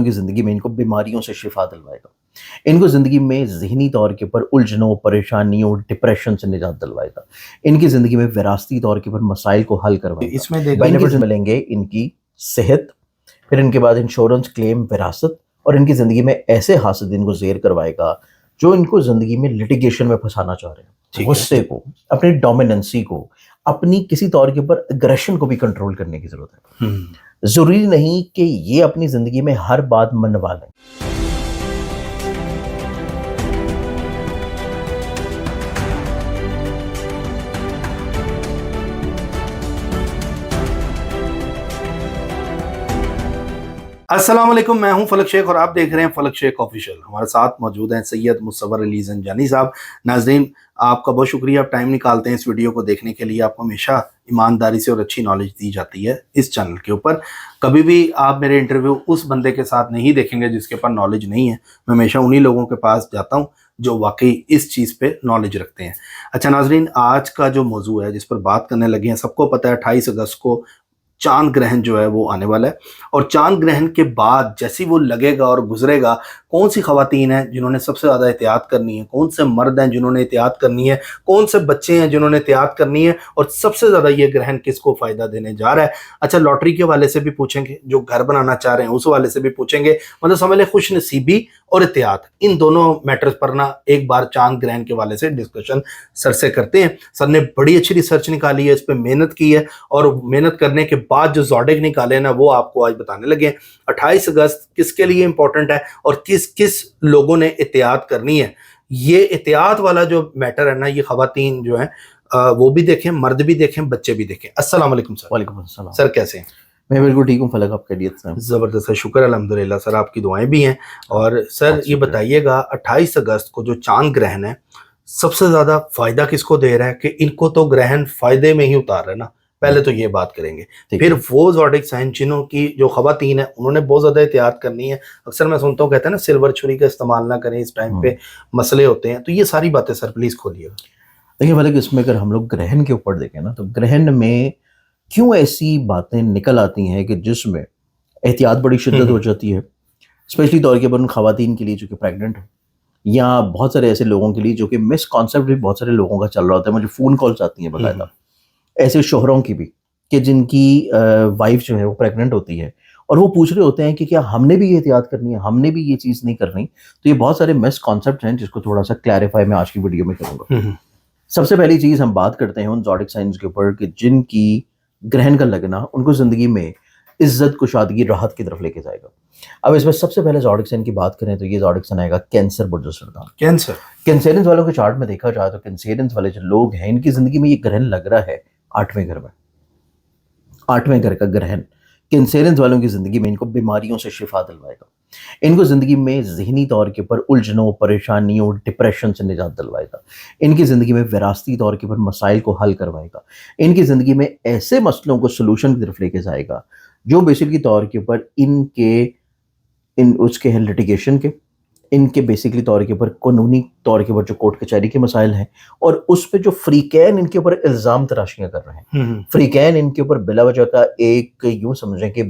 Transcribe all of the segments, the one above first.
की ज़िंदगी में इनको बीमारियों से शिफा दिलवाएगा। इनको ज़िंदगी में ज़हनी तौर के ऊपर उलझनों, परेशानियों, डिप्रेशन से निजात दिलवाएगा। इनकी ज़िंदगी में विरासती तौर के ऊपर मसाइल को हल करवाएगा। इसमें देखो बेनिफिट्स मिलेंगे इनकी सेहत, फिर इनके बाद इंश्योरेंस क्लेम, विरासत, और इनकी ज़िंदगी में ऐसे हासिल इनको ज़ेर करवाएगा जो इनको ज़िंदगी में लिटिगेशन में फंसाना चाह रहे हैं। गुस्से को, अपनी डोमिनेंसी को, अपनी किसी तौर के ऊपर अग्रेशन को भी कंट्रोल करने की ज़रूरत है। ज़रूरी नहीं कि ये अपनी ज़िंदगी में हर बात मनवा लें। अस्सलाम वालेकुम, मैं हूं फलक शेख और आप देख रहे हैं फलक शेख ऑफिशियल। हमारे साथ मौजूद हैं सैयद मुसव्वर अली ज़ंजानी साहब। नाज़रीन, आपका बहुत शुक्रिया, आप टाइम निकालते हैं इस वीडियो को देखने के लिए। आपको हमेशा ईमानदारी से और अच्छी नॉलेज दी जाती है इस चैनल के ऊपर। कभी भी आप मेरे इंटरव्यू उस बंदे के साथ नहीं देखेंगे जिसके पास नॉलेज नहीं है। मैं हमेशा उन्हीं लोगों के पास जाता हूँ जो वाकई इस चीज़ पे नॉलेज रखते हैं। अच्छा नाज़रीन, आज का जो मौजू है जिस पर बात करने लगे हैं, सबको पता है 28 अगस्त को चांद ग्रहण जो है वो आने वाला है। और चांद ग्रहण के बाद जैसे वो लगेगा और गुजरेगा, कौन सी खवातीन हैं जिन्होंने सबसे ज़्यादा एहतियात करनी है, कौन से मर्द हैं जिन्होंने एहतियात करनी है, कौन से बच्चे हैं जिन्होंने एहतियात करनी है, और सबसे ज़्यादा ये ग्रहण किसको फ़ायदा देने जा रहा है। अच्छा, लॉटरी के वाले से भी पूछेंगे, जो घर बनाना चाह रहे हैं उस वाले से भी पूछेंगे। मतलब समझ लें खुश नसीबी और एहतियात, इन दोनों मैटर्स पर ना एक बार चांद ग्रहण के वाले से डिस्कशन सर से करते हैं। सर ने बड़ी अच्छी रिसर्च निकाली है, इस पर मेहनत की है, और मेहनत करने के बाद जो ज़ोडिक निकाले ना वो आपको आज बताने लगे हैं। 28 अगस्त किसके लिए इंपॉर्टेंट है और किस किस लोगों ने एहतियात करनी है। ये एहतियात वाला जो मैटर है ना, ये खवातीन जो है वो भी देखें, मर्द भी देखें, बच्चे भी देखें। अस्सलाम वालेकुम सर। वालेकुम अस्सलाम। सर कैसे हैं? मैं बिल्कुल ठीक हूँ फलक, आप खैरियत से हैं? ज़बरदस्त है, शुक्र अल्हम्दुलिल्लाह। सर आपकी दुआएं भी हैं। और सर ये बताइएगा, 28 अगस्त को जो चांद ग्रहण है सबसे ज़्यादा फ़ायदा किसको दे रहा है? कि इनको तो ग्रहण फ़ायदे में ही उतार रहा है ना, पहले तो ये बात करेंगे। फिर वो ज़ोडिक साइन जिन्हों की जो खवातीन है उन्होंने बहुत ज़्यादा एहतियात करनी है। अक्सर मैं सुनता हूँ, कहते हैं ना सिल्वर छुरी का इस्तेमाल ना करें, इस टाइम पे मसले होते हैं। तो ये सारी बातें सर प्लीज़ खोलिएगा। देखिए फलक, इसमें अगर हम लोग ग्रहण के ऊपर देखें ना, तो ग्रहण में क्यों ऐसी बातें निकल आती हैं कि जिसमें एहतियात बड़ी शिद्दत हो जाती है, स्पेशली तौर के ऊपर उन खवातीन के लिए जो कि प्रेग्नेंट है, या बहुत सारे ऐसे लोगों के लिए जो कि मिस कॉन्सेप्ट भी बहुत सारे लोगों का चल रहा होता है। मुझे फ़ोन कॉल्स आती हैं बाकायदा ऐसे शोहरों की भी, कि जिनकी वाइफ जो है वो प्रेग्नेंट होती है और वो पूछ रहे होते हैं कि क्या हमने भी ये एहतियात करनी है, हमने भी ये चीज़ नहीं करनी। तो ये बहुत सारे मिस कॉन्सेप्ट हैं जिसको थोड़ा सा क्लैरिफाई मैं आज की वीडियो में करूँगा। सबसे पहली चीज़ हम बात करते हैं उन ज़ोडिक साइंस के ऊपर कि जिनकी ग्रहण का लगना उनको ज़िंदगी में इज्जत, कुशादगी, राहत की तरफ लेके जाएगा। अब इसमें सबसे पहले ज़ोडिक साइन की बात करें तो ये ज़ोडिक साइन आएगा कैंसर, बुर्ज सरदार। कैंसर, कैंसेरियंस वालों के चार्ट में देखा जाए तो कैंसेरियंस वाले जो लोग हैं इनकी ज़िंदगी में ये ग्रहण लग रहा है 8वें घर में। 8वें घर का ग्रहण कैंसेरियंस वालों की ज़िंदगी में इनको बीमारियों से शिफा दिलवाएगा। इनको ज़िंदगी में ज़हनी तौर के ऊपर उलझनों, परेशानियों, डिप्रेशन से निजात दिलवाएगा। इनकी ज़िंदगी में विरासती तौर के ऊपर मसाइल को हल करवाएगा। इनकी ज़िंदगी में ऐसे मसलों को सॉल्यूशन की तरफ लेके जाएगा जो बेसिकली तौर के ऊपर उसके हैं लिटिगेशन के, इनके बेसिकली तौर के ऊपर कानूनी तौर के ऊपर जो कोर्ट कचहरी के मसाइल हैं, और उस पे जो फ्रीकैन इनके ऊपर इल्ज़ाम तराशियाँ कर रहे हैं। फ्रीकैन इनके ऊपर बिला वजह का एक यूँ समझें कि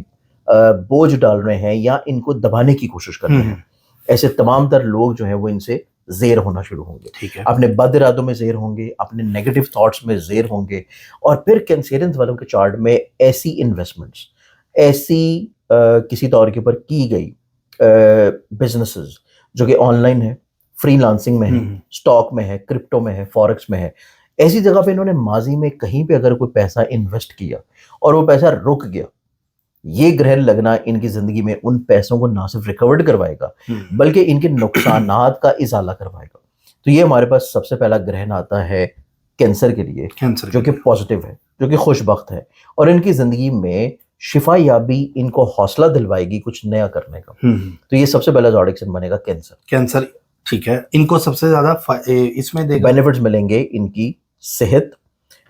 बोझ डाल रहे हैं या इनको दबाने की कोशिश कर रहे हैं। ऐसे तमाम तर लोग जो हैं वो इनसे ज़ेर होना शुरू होंगे, अपने बद इरादों में ज़ेर होंगे, अपने नेगेटिव थॉट्स में ज़ेर होंगे। और फिर कैंसेरियंस वालों के चार्ट में ऐसी इन्वेस्टमेंट्स, ऐसी किसी तौर के ऊपर की गई बिजनेसेस जो कि ऑनलाइन है, फ्रीलांसिंग में है, स्टॉक में है, क्रिप्टो में है, फॉरेक्स में है, ऐसी जगह पे इन्होंने माजी में कहीं पे अगर कोई पैसा इन्वेस्ट किया और वो पैसा रुक गया, ये ग्रहण लगना इनकी जिंदगी में उन पैसों को ना सिर्फ रिकवर्ड करवाएगा बल्कि इनके नुकसानात का इजाला करवाएगा। तो ये हमारे पास सबसे पहला ग्रहण आता है कैंसर के लिए, जो कि पॉजिटिव है, जो कि खुशबख्त है, और इनकी जिंदगी में शिफा याबी इनको हौसला दिलवाएगी कुछ नया करने का। तो ये सबसे पहला ज़ोडिक साइन बनेगा कैंसर। ठीक है। इनको सबसे ज्यादा इसमें बेनिफिट्स मिलेंगे इनकी सेहत,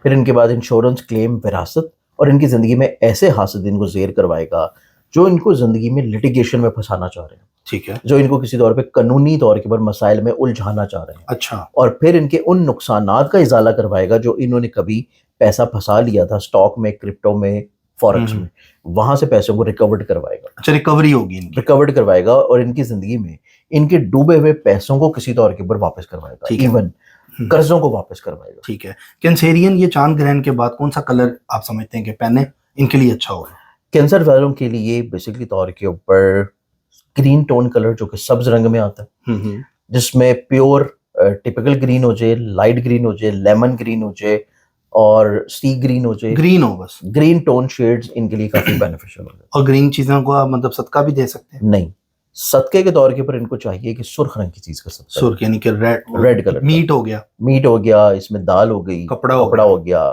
फिर इनके बाद इंश्योरेंस क्लेम, विरासत, और इनकी ज़िंदगी में ऐसे हासिल इनको ज़ेर करवाएगा जो इनको ज़िंदगी में लिटिगेशन में फंसाना चाह रहे हैं। ठीक है। जो इनको किसी तौर पे कानूनी तौर के ऊपर मसाइल में उलझाना चाह रहे हैं। अच्छा। और फिर इनके उन नुकसानात का इजाला करवाएगा जो इन्होंने कभी पैसा फंसा लिया था स्टॉक में, क्रिप्टो में, फॉरेक्स में, वहां से पैसों को रिकवर्ड करवाएगा। अच्छा, रिकवरी होगी इनकी, रिकवर्ड करवाएगा और इनकी जिंदगी में इनके डूबे हुए पैसों को किसी तौर के ऊपर वापस करवाएगा, ठीक है। इवन कर्जों को वापस करवाएगा। ठीक है। कैंसेरियन ये चांद ग्रहण के बाद कौन सा कलर आप समझते हैं कि पहने इनके लिए अच्छा होगा? कैंसर वालों के लिए बेसिकली तौर के ऊपर ग्रीन टोन कलर जो कि सब्ज रंग में आता है, जिसमें प्योर टिपिकल ग्रीन हो जाए, लाइट ग्रीन हो जाए, लेमन ग्रीन हो जाए और सी ग्रीन हो जाए, ग्रीन हो बस, ग्रीन टोन शेड्स इनके लिए काफी बेनिफिशियल हो जाए। और ग्रीन चीजों को आप मतलब सदका भी दे सकते हैं? नहीं, सदके के तौर के ऊपर इनको चाहिए कि सुर्ख रंग की चीज का सदका, सुर्ख यानी कि रेड कलर, मीट हो गया, मीट हो गया, इसमें दाल हो गई, कपड़ा हो गया,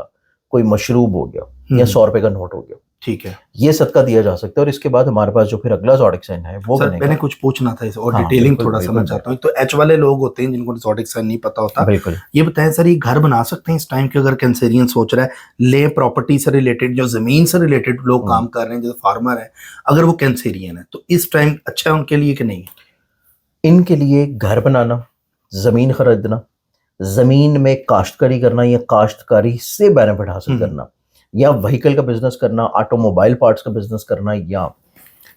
कोई मशरूब हो गया या 100 रुपए का नोट हो गया, ठीक है, ये सदका दिया जा सकता है। और इसके बाद हमारे पास जो फिर अगला ज़ोडिक साइन है वो सर बनेगा। मैंने कुछ पूछना था इसे और हाँ, डिटेलिंग बिल्कुल, थोड़ा बिल्कुल, समझ चाहता हूँ। तो एच वाले लोग होते हैं जिनको ज़ोडिक साइन नहीं पता होता, बिल्कुल ये बताएं सर, ये घर बना सकते हैं इस टाइम के अगर कैंसेरियन सोच रहा है, ले प्रॉपर्टी से रिलेटेड, जो जमीन से रिलेटेड लोग काम कर रहे हैं, जैसे फार्मर है, अगर वो कैंसेरियन है तो इस टाइम अच्छा है उनके लिए कि नहीं? इनके लिए घर बनाना, जमीन खरीदना, जमीन में काश्तकारी करना या काश्तकारी से बेनिफिट हासिल करना, या व्हीकल का बिजनेस करना, ऑटोमोबाइल पार्ट्स का बिजनेस करना, या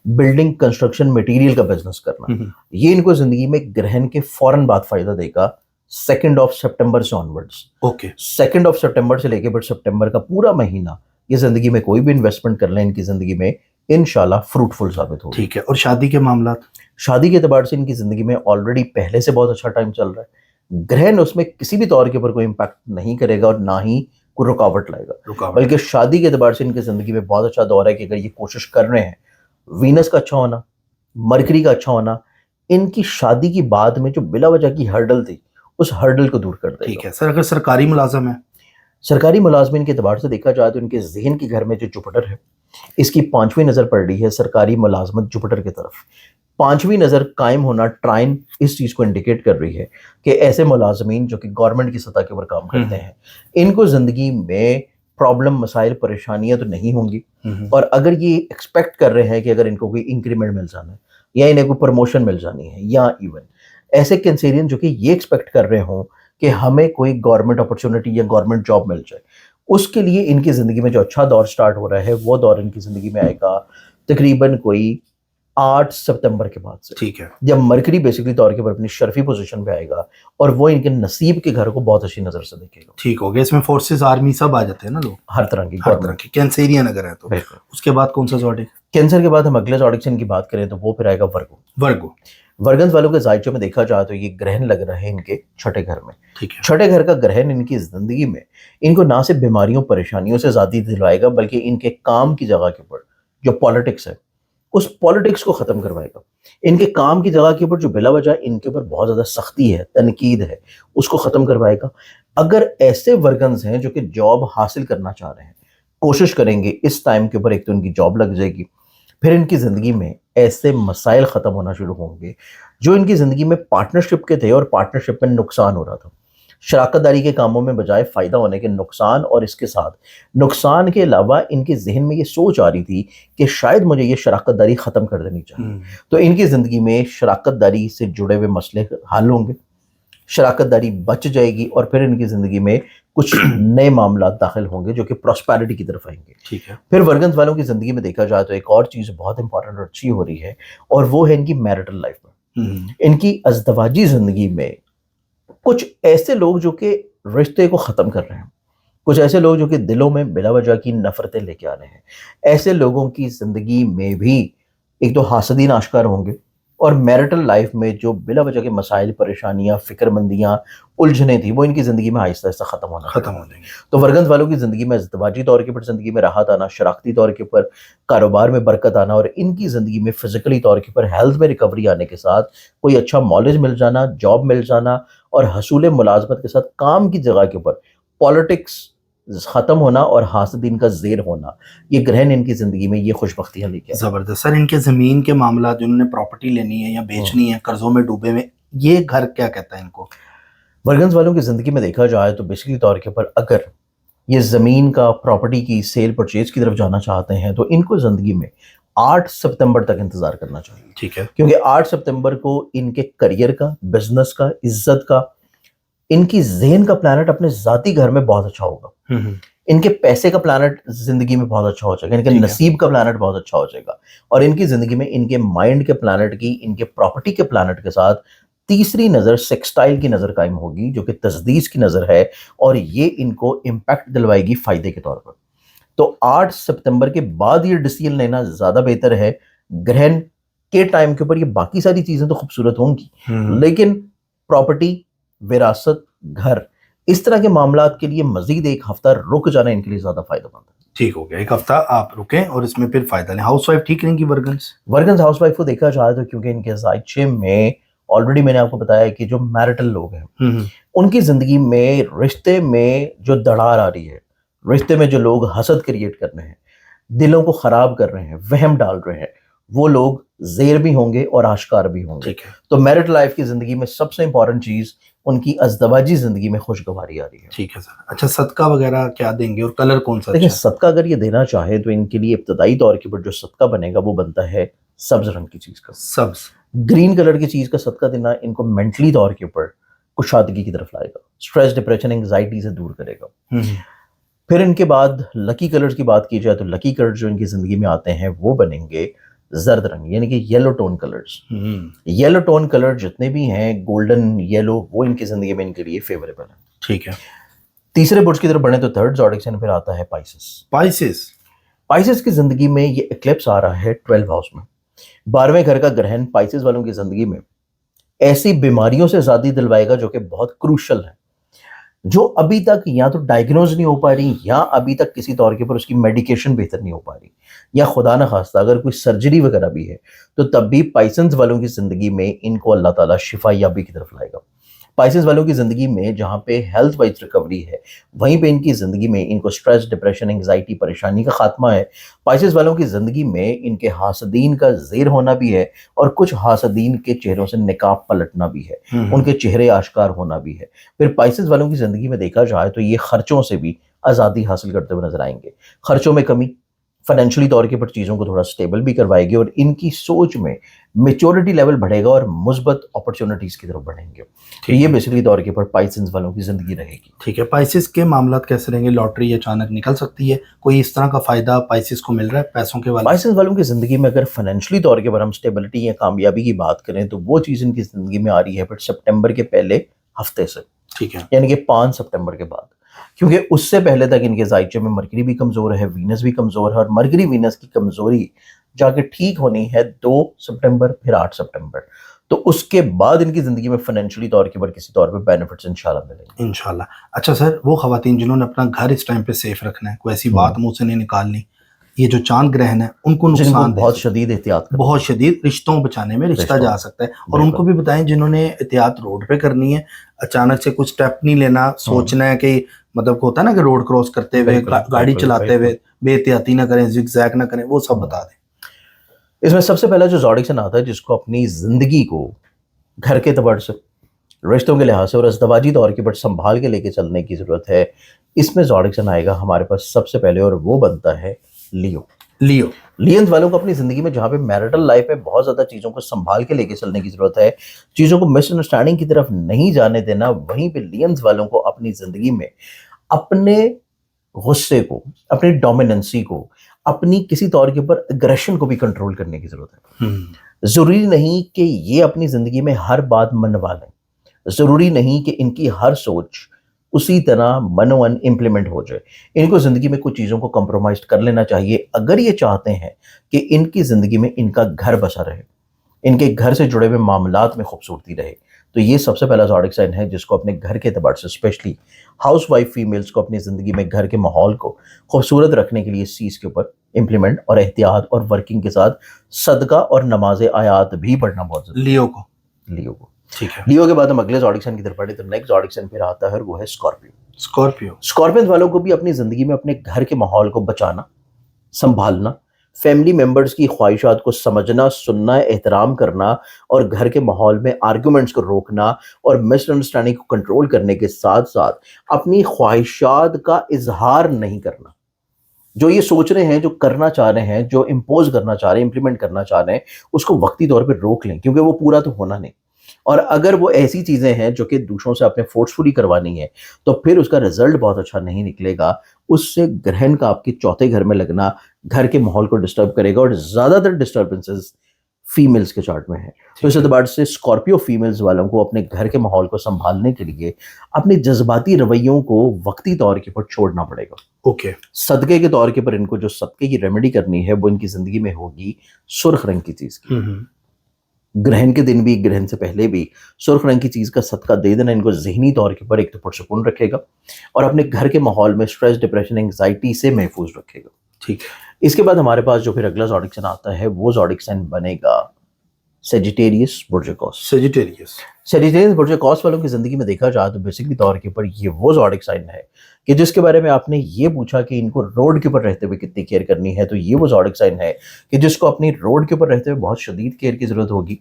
बिल्डिंग कंस्ट्रक्शन मटेरियल का बिजनेस करना, ये इनको जिंदगी में ग्रहण के फौरन बाद फायदा देगा 2 सितंबर से ऑनवर्ड्स। ओके, 2 सितंबर से लेके बट सितंबर का पूरा महीना ये जिंदगी में कोई भी इन्वेस्टमेंट कर लें, इनकी जिंदगी में इंशाल्लाह फ्रूटफुल साबित होगा। ठीक है। और शादी के मामला? शादी के एतबार से इनकी जिंदगी में ऑलरेडी पहले से बहुत अच्छा टाइम चल रहा है। ग्रहण उसमें किसी भी तौर के ऊपर कोई इम्पैक्ट नहीं करेगा और ना ही कोई रुकावट लाएगा, बल्कि शादी के एतबार से इनकी जिंदगी में बहुत अच्छा दौर है कि अगर ये कोशिश कर रहे हैं, वीनस का अच्छा होना, मरकरी का अच्छा होना, इनकी शादी की बाद में जो बिला वजह की हर्डल थी उस हर्डल को दूर कर देगा। ठीक है सर। अगर सरकारी मुलाजम है? सरकारी मुलाजमिन के एतबार से देखा जाए तो इनके जहन के घर में जो जुपिटर है, इसकी 5वीं नज़र पड़ रही है सरकारी मुलाजमत जुपिटर की तरफ। 5वीं नज़र कायम होना ट्राइन इस चीज़ को इंडिकेट कर रही है कि ऐसे मुलाजमीन जो कि गवर्नमेंट की सतह के ऊपर काम करते हैं, इनको ज़िंदगी में प्रॉब्लम, मसाइल, परेशानियां तो नहीं होंगी। और अगर ये एक्सपेक्ट कर रहे हैं कि अगर इनको कोई इंक्रीमेंट मिल जाना है या इन्हें कोई प्रमोशन मिल जानी है, या इवन ऐसे कैंसेरियन जो कि ये एक्सपेक्ट कर रहे हों कि हमें कोई गवर्नमेंट अपॉर्चुनिटी या गवर्नमेंट जॉब मिल जाए, उसके लिए इनकी ज़िंदगी में जो अच्छा दौर स्टार्ट हो रहा है वो दौर इनकी ज़िंदगी में आएगा तकरीबन कोई 8 सितंबर के बाद से। ठीक है। जब मरकरी बेसिकली तौर के ऊपर अपनी शर्फी पोजीशन पे आएगा और वो इनके नसीब के घर को बहुत अच्छी नज़र से देखेगा। ठीक हो गया। इसमें फोर्सेस, आर्मी सब आ जाते हैं ना लोग, हर तरह की, हर तरह की। कैंसेरियन अगर है तो बिल्कुल। उसके बाद कौन सा ज़ोडिक? कैंसर के बाद हम अगले ज़ोडिक साइन की बात करें तो वो फिर आएगा वर्गो। वर्गो। वर्गन्स वालों के जायचे में देखा जाए तो ये ग्रहण लग रहा है इनके छठे घर में। ठीक है। छठे घर का ग्रहण इनकी जिंदगी में इनको ना सिर्फ बीमारियों, परेशानियों से आज़ादी दिलवाएगा, बल्कि इनके काम की जगह के ऊपर जो पॉलिटिक्स है उस पॉलिटिक्स को ख़त्म करवाएगा। इनके काम की जगह के ऊपर जो बिला वजह इनके ऊपर बहुत ज़्यादा सख्ती है, तनकीद है, उसको ख़त्म करवाएगा। अगर ऐसे वर्गन्स हैं जो कि जॉब हासिल करना चाह रहे हैं, कोशिश करेंगे इस टाइम के ऊपर, एक तो इनकी जॉब लग जाएगी, फिर इनकी ज़िंदगी में ऐसे मसाइल ख़त्म होना शुरू होंगे जो इनकी ज़िंदगी में पार्टनरशिप के थे और पार्टनरशिप में नुकसान हो रहा था। शराकतदारी के कामों में बजाय फ़ायदा होने के नुकसान, और इसके साथ नुकसान के अलावा इनके जहन में ये सोच आ रही थी कि शायद मुझे ये शराकतदारी ख़त्म कर देनी चाहिए। तो इनकी ज़िंदगी में शराकतदारी से जुड़े हुए मसले हल होंगे, शराकतदारी बच जाएगी और फिर इनकी ज़िंदगी में कुछ नए मामला दाखिल होंगे जो कि प्रॉस्पेरिटी की तरफ आएंगे। ठीक है। फिर वर्गन्स वालों की ज़िंदगी में देखा जाए तो एक और चीज़ बहुत इंपॉर्टेंट और अच्छी हो रही है, और वो है इनकी मैरिटल लाइफ में। इनकी अज़दवाजी ज़िंदगी में कुछ ऐसे लोग जो कि रिश्ते को ख़त्म कर रहे हैं, कुछ ऐसे लोग जो कि दिलों में बिला वजह की नफ़रतें लेके आ रहे हैं, ऐसे लोगों की ज़िंदगी में भी एक तो हासदीन आश्कार होंगे, और मैरिटल लाइफ में जो बिला वजह के मसाइल, परेशानियां, फिक्रमंदियां, उलझने थी, वो इनकी ज़िंदगी में आहिस्ता आहिस्ता ख़त्म हो जाएंगे। तो वर्गन्स वालों की ज़िंदगी में इज़्दिवाजी तौर के ऊपर ज़िंदगी में राहत आना, शराकती तौर के ऊपर कारोबार में बरकत आना, और इनकी ज़िंदगी में फ़िज़िकली तौर के ऊपर हेल्थ में रिकवरी आने के साथ कोई अच्छा नॉलेज मिल जाना, जॉब मिल जाना, और हसूल मुलाजमत के साथ काम की जगह के ऊपर पॉलिटिक्स ख़त्म होना और हासदीन का ज़ेर होना, ये ग्रहण इनकी ज़िंदगी में ये खुशबख्तियाँ लेके आए। ज़बरदस्त। सर इनके ज़मीन के मामला, जिन्होंने प्रॉपर्टी लेनी है या बेचनी है, कर्जों में डूबे हुए, ये घर क्या कहता है इनको? वर्गन्स वालों की ज़िंदगी में देखा जाए तो बेसिकली तौर के ऊपर अगर ये ज़मीन का, प्रॉपर्टी की सेल परचेज की तरफ जाना चाहते हैं तो इनको ज़िंदगी में 8 सितंबर तक इंतज़ार करना चाहिए। ठीक है। क्योंकि 8 सितंबर को इनके करियर का, बिजनेस का, इज्जत का, इनकी ज़हन का प्लैनेट अपने ज़ाती घर में बहुत अच्छा होगा। इनके पैसे का प्लानट जिंदगी में बहुत अच्छा हो जाएगा, इनके नसीब का प्लानट बहुत अच्छा हो जाएगा, और इनकी जिंदगी में इनके माइंड के प्लानट की, इनके प्रॉपर्टी के प्लानट के साथ तीसरी नजर सेक्सटाइल की नजर कायम होगी, जो कि तजदीस की नजर है, और ये इनको इम्पैक्ट दिलवाएगी फायदे के तौर पर। तो 8 सितंबर के बाद ये डिसीजन लेना ज्यादा बेहतर है। ग्रहण के टाइम के ऊपर ये बाकी सारी चीजें तो खूबसूरत होंगी, लेकिन प्रॉपर्टी, विरासत, घर, इस तरह के मामलात के लिए मजीद एक हफ्ता रुक जाना इनके लिए ज्यादा फायदेमंद है। ठीक हो गया, एक हफ्ता आप रुकें और इसमें फिर फायदा लें। हाउसवाइफ ठीक रहेंगी वर्गन्स? वर्गन्स हाउसवाइफ को देखा जाए तो क्योंकि इनके जायचे में ऑलरेडी मैंने आपको बताया कि जो मैरिटल लोग हैं उनकी जिंदगी में रिश्ते में जो दरार आ रही है, रिश्ते में जो लोग हसद क्रिएट कर रहे हैं, दिलों को खराब कर रहे हैं, वहम डाल रहे हैं, वो लोग ज़ेर भी होंगे और आश्कार भी होंगे। ठीक है। तो मैरिड लाइफ की जिंदगी में सबसे इंपॉर्टेंट चीज उनकी अज़दवाजी जिंदगी में खुशगवारी आ रही है। ठीक है सर। अच्छा, सदका वगैरह क्या देंगे और कलर कौन सा? देखिए, सदका अगर ये देना चाहे तो इनके लिए इब्तदाई तौर के ऊपर जो सदका बनेगा वो बनता है सब्ज रंग की चीज का। सब्ज, ग्रीन कलर की चीज का सदका देना इनको मेंटली तौर के ऊपर कुशादगी की तरफ लाएगा, स्ट्रेस, डिप्रेशन, एंग्जाइटी से दूर करेगा। फिर इनके बाद लकी कलर्स की बात की जाए तो लकी कलर जो इनकी जिंदगी में आते हैं वो बनेंगे जर्द रंग, यानी कि yellow tone colours. Yellow tone colour जितने भी हैं, गोल्डन येलो, वो इनकी जिंदगी में इनके लिए फेवरेबल है। ठीक है। तीसरे बुर्ज की तरफ बढ़े तो थर्ड ज़ोडिक साइन फिर आता है पाइसेस। पाइसेस की जिंदगी में ये इक्लिप्स आ रहा है 12 हाउस में। 12वें घर का ग्रहण पाइसेस वालों की जिंदगी में ऐसी बीमारियों से आजादी दिलवाएगा जो कि बहुत क्रूशल है, जो अभी तक या तो डायग्नोज नहीं हो पा रही, या अभी तक किसी तौर के ऊपर उसकी मेडिकेशन बेहतर नहीं हो पा रही, या खुदा न खास्ता अगर कोई सर्जरी वगैरह भी है तो तब भी पाइसेंस वालों की जिंदगी में इनको अल्लाह ताला शिफा याबी की तरफ लाएगा। पाइसेंस वालों की जिंदगी में जहाँ पे हेल्थ वाइज रिकवरी है, वहीं पे इनकी जिंदगी में इनको स्ट्रेस, डिप्रेशन, एंग्जाइटी, परेशानी का खात्मा है। पाइसेंस वालों की जिंदगी में इनके हासदीन का ज़ेर होना भी है, और कुछ हासदीन के चेहरों से निकाब पलटना भी है, उनके चेहरे आश्कार होना भी है। फिर पाइसेंस वालों की जिंदगी में देखा जाए तो ये खर्चों से भी आज़ादी हासिल करते हुए नजर आएंगे। खर्चों में कमी, फाइनेंशियली तौर के ऊपर चीज़ों को थोड़ा स्टेबल भी करवाएगी, और इनकी सोच में मेच्योरिटी लेवल बढ़ेगा और मुस्बत अपॉर्चुनिटीज़ की तरफ बढ़ेंगे। तो ये बेसिकली तौर के ऊपर पाइसेंस वालों की ज़िंदगी रहेगी। ठीक है। पाइसेस के मामलात कैसे रहेंगे? लॉटरी अचानक निकल सकती है, कोई इस तरह का फ़ायदा पाइसेस को मिल रहा है पैसों के वाले? पाइसेंस वालों की ज़िंदगी में अगर फाइनेंशियली तौर के ऊपर हम स्टेबिलिटी या कामयाबी की बात करें तो वो चीज़ इनकी ज़िंदगी में आ रही है फिर सितंबर के पहले हफ्ते से। ठीक है। यानी कि 5 सितंबर के बाद, क्योंकि उससे पहले तक इनके जायचे में मरकरी भी कमज़ोर है, वीनस भी कमज़ोर है, और मरकरी वीनस की कमज़ोरी जाके ठीक होनी है 2 सितंबर, फिर 8 सितंबर। तो उसके बाद इनकी ज़िंदगी में फाइनेंशियली तौर के ऊपर किसी तौर पे बेनिफिट्स इंशाल्लाह मिलेंगे। इंशाल्लाह। अच्छा सर, वो ख़वातीन जिन्होंने अपना घर इस टाइम पे सेफ रखना है, कोई ऐसी बात मुंह से नहीं निकालनी, ये जो चांद ग्रहण है उनको नुकसान बहुत शदीद एहतियात, बहुत शदीद रिश्तों बचाने में रिश्ता जा सकता है। और उनको भी बताएं जिन्होंने एहतियात रोड पे करनी है, अचानक से कुछ स्टेप नहीं लेना, सोचना है कि मतलब होता है ना कि रोड क्रॉस करते हुए, गाड़ी चलाते हुए बेहतियाती ना करें, जिगजैग ना करें, वो सब बता दें। इसमें सबसे पहला जो ज़ोडिक साइन आता है जिसको अपनी जिंदगी को घर के एतबार से, रिश्तों के लिहाज से और अज़दवाजी तौर के ऊपर संभाल के लेके चलने की जरूरत है, इसमें ज़ोडिक साइन आएगा हमारे पास सबसे पहले, और वो बनता है लियो। लियंस वालों को अपनी जिंदगी में जहाँ पे मैरिटल लाइफ में बहुत ज्यादा चीजों को संभाल के लेके चलने की जरूरत है, चीजों को मिसअंडरस्टैंडिंग की तरफ नहीं जाने देना, वहीं पे लियंस वालों को अपनी जिंदगी में अपने गुस्से को, अपनी डोमिनेंसी को, अपनी किसी तौर के ऊपर एग्रेशन को भी कंट्रोल करने की जरूरत है। जरूरी नहीं कि ये अपनी जिंदगी में हर बात मनवा लें, जरूरी नहीं कि इनकी हर सोच उसी तरह मनोवन इम्प्लीमेंट हो जाए। इनको ज़िंदगी में कुछ चीज़ों को कंप्रोमाइज़ कर लेना चाहिए अगर ये चाहते हैं कि इनकी ज़िंदगी में इनका घर बसा रहे, इनके घर से जुड़े हुए मामलात में खूबसूरती रहे। तो ये सबसे पहला ज़ोडिक साइन है जिसको अपने घर के एतबार से, स्पेशली हाउस वाइफ फीमेल्स को अपनी ज़िंदगी में घर के माहौल को खूबसूरत रखने के लिए इस चीज़ के ऊपर इम्प्लीमेंट और एहतियात और वर्किंग के साथ सदका और नमाज आयात भी पढ़ना बहुत ज़रूरी। लियो को ठीक है। लियो के बाद हम अगले ज़ोडिक साइन की तरफ बढ़े तो नेक्स्ट ज़ोडिक साइन फिर आता है और वो है स्कॉर्पियो वालों को भी अपनी जिंदगी में अपने घर के माहौल को बचाना, संभालना, फैमिली मेंबर्स की ख्वाहिशात को समझना, सुनना, एहतराम करना, और घर के माहौल में आर्गुमेंट्स को रोकना और मिसअंडरस्टैंडिंग को कंट्रोल करने के साथ साथ अपनी ख्वाहिशात का इजहार नहीं करना। जो ये सोच रहे हैं, जो करना चाह रहे हैं, जो इम्पोज करना चाह रहे हैं, इंप्लीमेंट करना चाह रहे हैं, उसको वक्ती तौर पर रोक लें, क्योंकि वो पूरा तो होना नहीं। और अगर वो ऐसी चीजें हैं जो कि दूसरों से आपने फोर्सफुली करवानी है, तो फिर उसका रिजल्ट बहुत अच्छा नहीं निकलेगा। उससे ग्रहण का आपके चौथे घर में लगना घर के माहौल को डिस्टर्ब करेगा, और ज्यादातर डिस्टर्बेंसेस फीमेल्स के चार्ट में है। तो इस एतबार से स्कॉर्पियो फीमेल्स वालों को अपने घर के माहौल को संभालने के लिए अपने जज्बाती रवैयों को वक्ती तौर के ऊपर छोड़ना पड़ेगा। ओके। सदके के तौर के ऊपर इनको जो सदके की रेमेडी करनी है वो इनकी जिंदगी में होगी सुर्ख रंग की चीज की। ग्रहण के दिन भी, ग्रहण से पहले भी सुर्ख रंग की चीज का सदका दे देना इनको जहनी तौर के ऊपर एक तो पुरसुकून रखेगा और अपने घर के माहौल में स्ट्रेस, डिप्रेशन, एंग्जाइटी से महफूज रखेगा। ठीक है। इसके बाद हमारे पास जो फिर अगला ज़ोडिक साइन आता है वो ज़ोडिक साइन बनेगा सेजिटेरियस बुर्जोकॉस। सेजिटेरियस बुर्जोकॉस वालों की जिंदगी में देखा जाए तो बेसिकली तौर के ऊपर ये वो ज़ोडिक साइन है कि जिसके बारे में आपने ये पूछा कि इनको रोड के ऊपर रहते हुए कितनी केयर करनी है, तो ये वो ज़ोडिक साइन है कि जिसको अपनी रोड के ऊपर रहते हुए बहुत शदीद केयर की जरूरत होगी।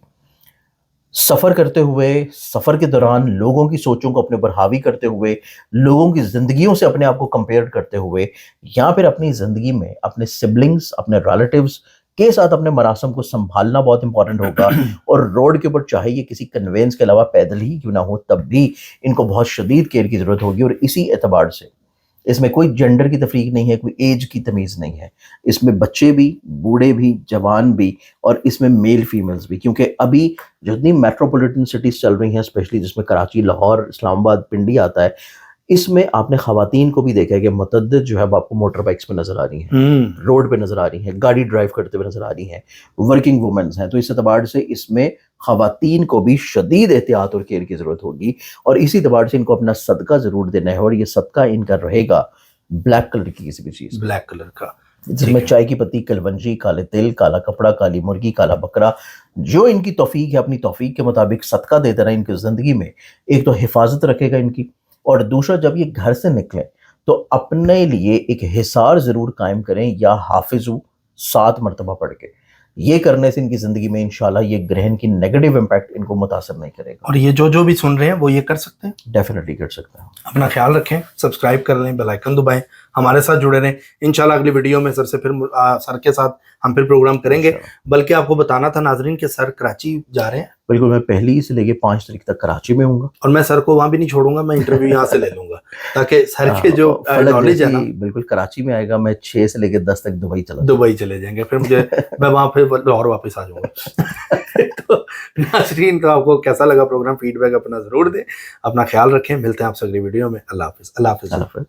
सफर करते हुए, सफर के दौरान लोगों की सोचों को अपने ऊपर हावी करते हुए, लोगों की जिंदगियों से अपने आप को कंपेयर करते हुए, या फिर अपनी जिंदगी में अपने सिबलिंग्स, अपने रिलेटिव्स के साथ अपने मरासम को संभालना बहुत इंपॉर्टेंट होगा। और रोड के ऊपर चाहे ये किसी कन्वेंस के अलावा पैदल ही क्यों ना हो, तब भी इनको बहुत शदीद केयर की जरूरत होगी। और इसी एतबार से इसमें कोई जेंडर की तफरीक नहीं है, कोई एज की तमीज़ नहीं है। इसमें बच्चे भी, बूढ़े भी, जवान भी, और इसमें मेल फीमेल्स भी, क्योंकि अभी जितनी मेट्रोपॉलिटन सिटीज़ चल रही हैं, स्पेशली जिसमें कराची, लाहौर, इस्लामाबाद, पिंडी आता है, इसमें आपने ख़वातीन को भी देखा है कि मुतअद्दिद जो है वो आपको मोटर बाइक्स पे नज़र आ रही हैं, रोड पे नज़र आ रही हैं, गाड़ी ड्राइव करते हुए नज़र आ रही हैं, वर्किंग वुमेन्स हैं। तो इस एतबार से इसमें ख़वातीन को भी शदीद एहतियात और केयर की ज़रूरत होगी, और इसी एतबार से इनको अपना सदका ज़रूर देना है। और ये सदका इनका रहेगा ब्लैक कलर की किसी भी चीज़, ब्लैक कलर का, जिसमें चाय की पत्ती, कलवंजी, काले तिल, काला कपड़ा, काली मुर्गी, काला बकरा, जो इनकी तौफीक है अपनी तौफीक के मुताबिक सदका देते रहे। इनकी ज़िंदगी में एक तो हिफाजत रखेगा इनकी, और दूसरा जब ये घर से निकले तो अपने लिए एक हिसार ज़रूर कायम करें या हाफिजू 7 मरतबा पढ़ के। ये करने से इनकी ज़िंदगी में इंशाल्लाह ये ग्रहण की नेगेटिव इम्पैक्ट इनको मुतासर नहीं करेगा। और ये जो भी सुन रहे हैं वो ये कर सकते हैं, डेफिनेटली कर सकते हैं। अपना ख्याल रखें, सब्सक्राइब कर लें, बेल आइकन दबाएं, हमारे साथ जुड़े रहें। इंशाल्लाह अगली वीडियो में सर के साथ हम फिर प्रोग्राम करेंगे। बल्कि आपको बताना था नाजरीन के सर कराची जा रहे हैं। बिल्कुल, मैं 1 से लेके 5 तारीख तक कराची में हूँगा, और मैं सर को वहाँ भी नहीं छोड़ूंगा, मैं इंटरव्यू यहाँ से ले लूंगा ताकि सर के जो नॉलेज है ना, बिल्कुल कराची में आएगा। मैं 6 से लेके 10 तक दुबई चले जाएंगे, फिर मुझे मैं वहाँ फिर लाहौर वापस आ जाऊंगा। तो नाजरीन, तो आपको कैसा लगा प्रोग्राम, फीडबैक अपना जरूर दें, अपना ख्याल रखें। मिलते हैं आपसे अगली वीडियो में। अल्लाह हाफिज।